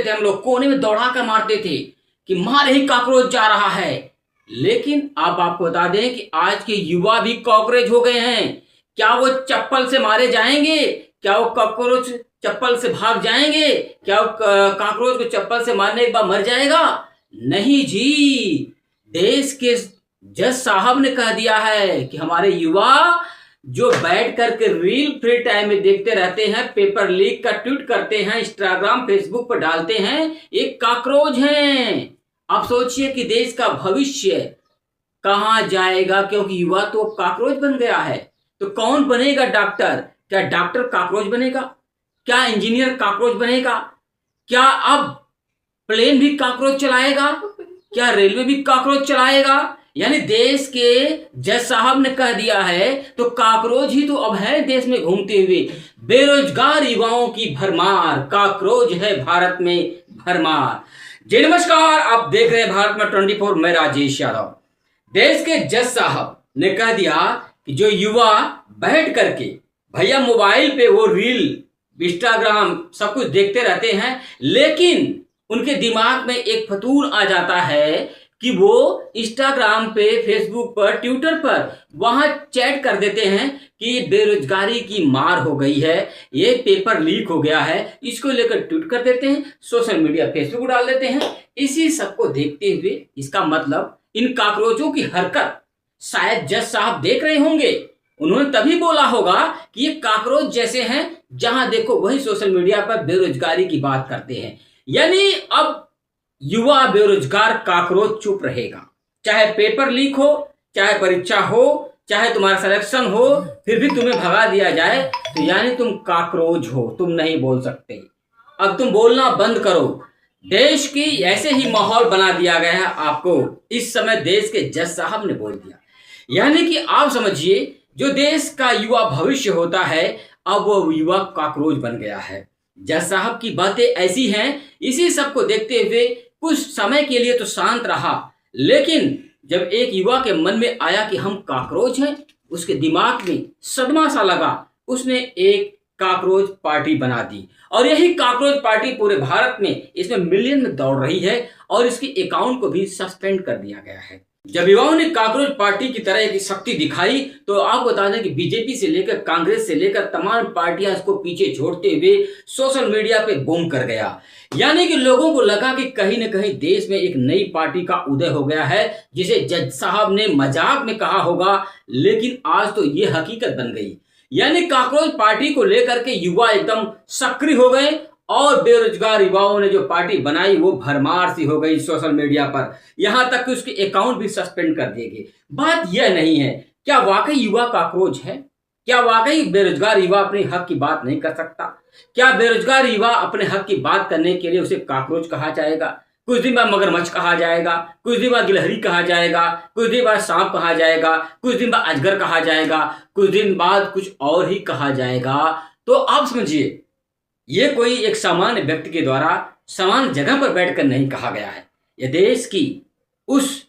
थे हम लोग, कोने में दौड़ा कर मारते थे कि मारे ही कॉकरोच जा रहा है। लेकिन अब आपको बता दें कि आज के युवा भी कॉकरोच हो गए हैं। क्या वो चप्पल से मारे जाएंगे? क्या वो कॉकरोच चप्पल से भाग जाएंगे? क्या वो कॉकरोच को चप्पल से मारने के बाद मर जाएगा? नहीं जी। देश के जज साहब ने कह दिया है कि हमारे युवा जो बैठ करके रील फ्री टाइम में देखते रहते हैं, पेपर लीक का ट्वीट करते हैं, इंस्टाग्राम फेसबुक पर डालते हैं, एक कॉकरोच हैं। आप सोचिए कि देश का भविष्य कहां जाएगा, क्योंकि युवा तो कॉकरोच बन गया है। तो कौन बनेगा डॉक्टर? क्या डॉक्टर कॉकरोच बनेगा? क्या इंजीनियर कॉकरोच बनेगा? क्या अब प्लेन भी कॉकरोच चलाएगा? क्या रेलवे भी कॉकरोच चलाएगा? यानी देश के जज साहब ने कह दिया है तो कॉकरोच ही तो अब है देश में घूमते हुए। बेरोजगार युवाओं की भरमार, कॉकरोच है भारत में भरमार। जी नमस्कार, आप देख रहे हैं भारत में 24, मैं राजेश यादव। देश के जज साहब ने कह दिया कि जो युवा बैठ करके भैया मोबाइल पे वो रील, इंस्टाग्राम सब कुछ देखते रहते हैं, लेकिन उनके दिमाग में एक फतूर आ जाता है कि वो इंस्टाग्राम पे, फेसबुक पर, ट्विटर पर वहां चैट कर देते हैं कि बेरोजगारी की मार हो गई है, ये पेपर लीक हो गया है, इसको लेकर ट्वीट कर देते हैं, सोशल मीडिया फेसबुक डाल देते हैं। इसी सबको देखते हुए इसका मतलब इन कॉकरोचों की हरकत शायद जज साहब देख रहे होंगे। उन्होंने तभी बोला होगा कि ये कॉकरोच जैसे हैं, जहां देखो वही सोशल मीडिया पर बेरोजगारी की बात करते हैं। यानी अब युवा बेरोजगार कॉकरोच चुप रहेगा, चाहे पेपर लीक हो, चाहे परीक्षा हो, चाहे तुम्हारा सिलेक्शन हो, फिर भी तुम्हें भगा दिया जाए तो यानी तुम कॉकरोच हो, तुम नहीं बोल सकते। अब तुम बोलना बंद करो। देश की ऐसे ही माहौल बना दिया गया है आपको, इस समय देश के जज साहब ने बोल दिया। यानी कि आप समझिए जो देश का युवा भविष्य होता है, अब वो युवा कॉकरोच बन गया है। जज साहब की बातें ऐसी हैं, इसी सब को देखते हुए कुछ समय के लिए तो शांत रहा, लेकिन जब एक युवा के मन में आया कि हम कॉकरोच हैं, उसके दिमाग में सदमा सा लगा, उसने एक कॉकरोच पार्टी बना दी। और यही कॉकरोच पार्टी पूरे भारत में इसमें मिलियन में दौड़ रही है और इसकी अकाउंट को भी सस्पेंड कर दिया गया है। जब युवाओं ने कॉकरोच पार्टी की तरह की शक्ति दिखाई तो आपको बता दें कि बीजेपी से लेकर कांग्रेस से लेकर तमाम पार्टियां इसको पीछे छोड़ते हुए सोशल मीडिया पे बूम कर गया। यानी कि लोगों को लगा कि कहीं न कहीं देश में एक नई पार्टी का उदय हो गया है, जिसे जज साहब ने मजाक में कहा होगा, लेकिन आज तो ये हकीकत बन गई। यानी कॉकरोच पार्टी को लेकर के युवा एकदम सक्रिय हो गए और बेरोजगार युवाओं ने जो पार्टी बनाई वो भरमार सी हो गई सोशल मीडिया पर, यहां तक कि उसके अकाउंट भी सस्पेंड कर दिए गए। बात यह नहीं है, क्या वाकई युवा कॉकरोच है? क्या वाकई बेरोजगार युवा अपने हक की बात नहीं कर सकता? क्या बेरोजगार युवा अपने हक की बात करने के लिए उसे कॉकरोच कहा जाएगा? कुछ दिन बाद मगरमच्छ कहा जाएगा, कुछ दिन बाद गिलहरी कहा जाएगा, कुछ दिन बाद सांप कहा जाएगा, कुछ दिन बाद अजगर कहा जाएगा, कुछ दिन बाद कुछ और ही कहा जाएगा। तो आप समझिए ये कोई एक सामान्य व्यक्ति के द्वारा समान जगह पर बैठकर नहीं कहा गया है, यह देश की उस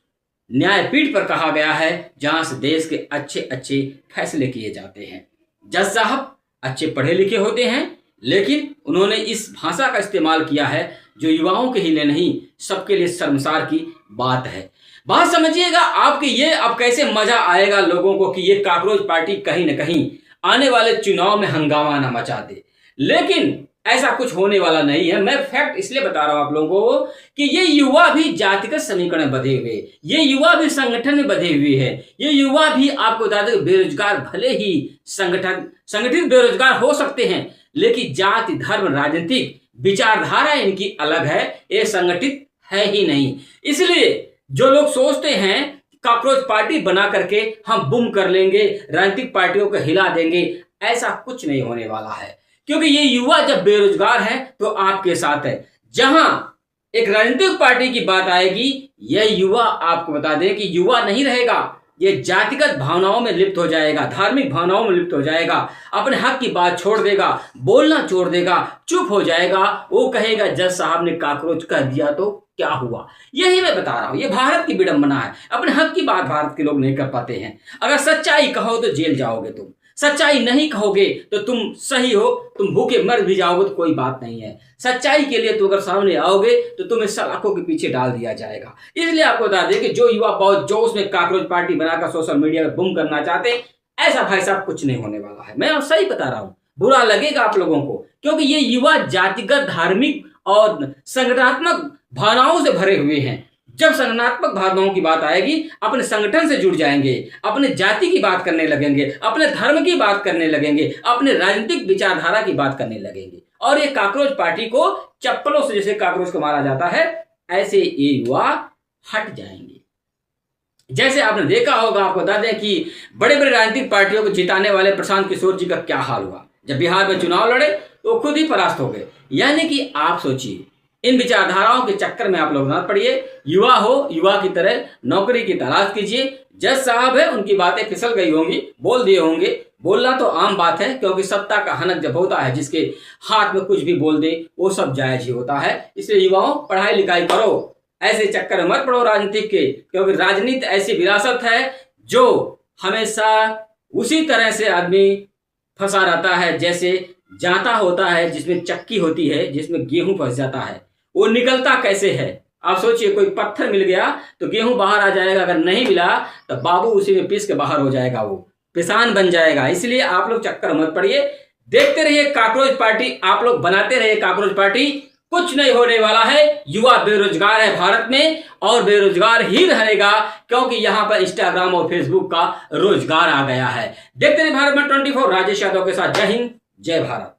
न्यायपीठ पर कहा गया है जहां से देश के अच्छे अच्छे फैसले किए जाते हैं। जज साहब अच्छे पढ़े लिखे होते हैं, लेकिन उन्होंने इस भाषा का इस्तेमाल किया है जो युवाओं के लिए नहीं, सबके लिए शर्मसार की बात है। बात समझिएगा आपके ये, अब कैसे मजा आएगा लोगों को कि ये कॉकरोच पार्टी कहीं न कहीं आने वाले चुनाव में हंगामा न मचा दे, लेकिन ऐसा कुछ होने वाला नहीं है। मैं फैक्ट इसलिए बता रहा हूं आप लोगों को कि ये युवा भी जातिगत समीकरण में बंधे हुए, ये युवा भी संगठन में बंधे हुए हैं, ये युवा भी आपको बता दें बेरोजगार भले ही संगठित बेरोजगार हो सकते हैं, लेकिन जाति, धर्म, राजनीतिक विचारधारा इनकी अलग है, ये संगठित है ही नहीं। इसलिए जो लोग सोचते हैं कॉकरोच पार्टी बना करके हम बूम कर लेंगे, राजनीतिक पार्टियों को हिला देंगे, ऐसा कुछ नहीं होने वाला है। क्योंकि ये युवा जब बेरोजगार है तो आपके साथ है। जहां एक राजनीतिक पार्टी की बात आएगी, यह युवा आपको बता दें कि युवा नहीं रहेगा, ये जातिगत भावनाओं में लिप्त हो जाएगा, धार्मिक भावनाओं में लिप्त हो जाएगा, अपने हक की बात छोड़ देगा, बोलना छोड़ देगा, चुप हो जाएगा। वो कहेगा जज साहब ने कॉकरोच कह दिया तो क्या हुआ। यही मैं बता रहा हूं, ये भारत की विडंबना है। अपने हक की बात भारत के लोग नहीं कर पाते हैं। अगर सच्चाई कहो तो जेल जाओगे तुम, सच्चाई नहीं कहोगे तो तुम सही हो, तुम भूखे मर भी जाओगे तो कोई बात नहीं है। सच्चाई के लिए तो अगर सामने आओगे तो तुम्हें सलाखों के पीछे डाल दिया जाएगा। इसलिए आपको बता दें कि जो युवा बहुत जोश में काकरोच पार्टी बनाकर सोशल मीडिया में बुम करना चाहते हैं, ऐसा भाई साहब कुछ नहीं होने वाला है। मैं सही बता रहा हूं, बुरा लगेगा आप लोगों को, क्योंकि ये युवा जातिगत, धार्मिक और संगठनात्मक भावनाओं से भरे हुए हैं। जब संगठनात्मक भावनाओं की बात आएगी, अपने संगठन से जुड़ जाएंगे, अपने जाति की बात करने लगेंगे, अपने धर्म की बात करने लगेंगे, अपने राजनीतिक विचारधारा की बात करने लगेंगे। और ये काकरोच पार्टी को चप्पलों से जैसे काकरोच को मारा जाता है, ऐसे ये युवा हट जाएंगे। जैसे आपने देखा होगा, आपको बता दें कि बड़े बड़े राजनीतिक पार्टियों को जिताने वाले प्रशांत किशोर जी का क्या हाल हुआ। जब बिहार में चुनाव लड़े तो खुद ही परास्त हो गए। यानी कि आप सोचिए, इन विचारधाराओं के चक्कर में आप लोग ना पड़िए। युवा हो, युवा की तरह नौकरी की तलाश कीजिए। जज साहब है, उनकी बातें फिसल गई होंगी, बोल दिए होंगे। बोलना तो आम बात है, क्योंकि सत्ता का हनक जब होता है, जिसके हाथ में कुछ भी बोल दे वो सब जायज ही होता है। इसलिए युवाओं, पढ़ाई लिखाई करो, ऐसे चक्कर में मत पड़ो राजनीतिक के, क्योंकि राजनीति ऐसी विरासत है जो हमेशा उसी तरह से आदमी फंसा रहता है जैसे जाता होता है, जिसमें चक्की होती है, जिसमें गेहूं फंस जाता है, वो निकलता कैसे है। आप सोचिए, कोई पत्थर मिल गया तो गेहूं बाहर आ जाएगा, अगर नहीं मिला तो बाबू उसी में पीस के बाहर हो जाएगा, वो पिसान बन जाएगा। इसलिए आप लोग चक्कर मत पड़िए, देखते रहिए काकरोच पार्टी, आप लोग बनाते रहिए काकरोच पार्टी। कुछ नहीं होने वाला है। युवा बेरोजगार है भारत में, और बेरोजगार ही रहेगा, क्योंकि यहां पर इंस्टाग्राम और फेसबुक का रोजगार आ गया है। देखते रहिए भारत में 24। राजेश यादव के साथ। जय हिंद, जय भारत।